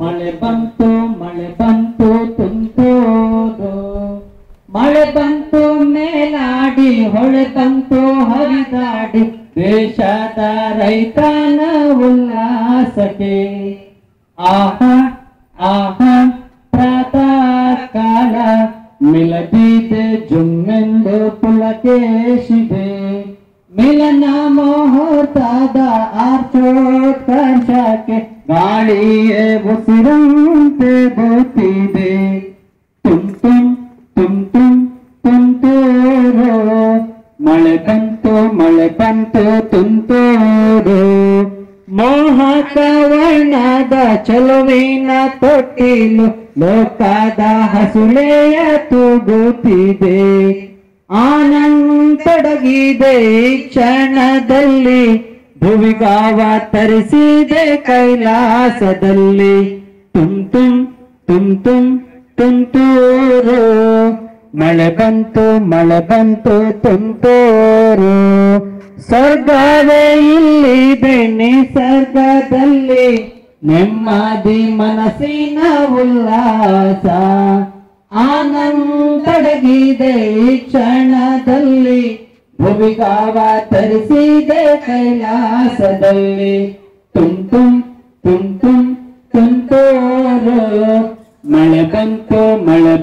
ಮಳೆ ಬಂತು ತುಂತೂರು, ಮಳೆ ಬಂತು ಮೇಲಾಡಿ, ಹೊಳೆ ಬಂತು ಹರಿದಾಡಿ, ದೇಶದ ರೈತನ ಉಲ್ಲಾಸಕ್ಕೆ. ಆಹಾ ಆಹಾ ಪ್ರಾತಃ ಕಾಲ ಮಿಲದಿದೆ ಜುಮ್ಮೆಂದು ಪುಲಕೇಶಿದೆ, ಮಿಲನ ಮುಹೂರ್ತದ ಆರ್ಚೋತ್ಕರ್ಷಕ್ಕೆ ಗಾಳಿಯೇ ಉಸಿರಂತೆ ಬೂತಿದೆ. ತುಮ್ ತುಮ್ ತುಮ್ ತುಮ್ ತುಂತೂರು, ಮಳೆ ಬಂತು ತುಂತೂರು. ಮೋಹಕ ವರ್ಣದ ಚೆಲುವಿನ ತೊಟ್ಟಿಲು ಲೋಕದ ಹಸುಳೆಯ ತೂಗುತ್ತಿದೆ. ಆನಂದೊಡಗಿದೆ ಈ ಕ್ಷಣದಲ್ಲಿ, ಭುವಿಗಾವ ತರಿಸಿದೆ ಕೈಲಾಸದಲ್ಲಿ. ತುಮ್ ತುಮ್ ತುಮ್ ತುಮ್ ತುಂತೂರು, ಮಳೆ ಬಂತು ತುಂತೂರು. ಸ್ವರ್ಗವೇ ಇಲ್ಲಿದೆ ನಿಸರ್ಗದಲ್ಲಿ, ನೆಮ್ಮದಿ ಮನಸ್ಸಿನ ಉಲ್ಲಾಸ. ಆನಂದೊಡಗಿದೆ ಈ ಕ್ಷಣದಲ್ಲಿ, ಭುವಿಗಾವ ತರಿಸಿದೆ ಕೈಲಾಸದಲ್ಲಿ. ತುಮ್ ತುಮ್ ತುಮ್ ತುಮ್ ತುಂತೂರು, ಮಳೆ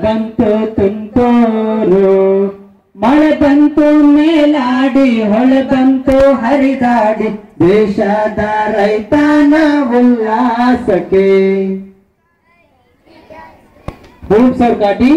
ಬಂತು ತುಂತೂರು. ಮಳೆ ಬಂತು ಮೇಲಾಡಿ, ಹೊಳೆ ಬಂತು ಹರಿದಾಡಿ, ದೇಶದ ರೈತನ ಉಲ್ಲಾಸಕ್ಕೆ. खूब सर काटी।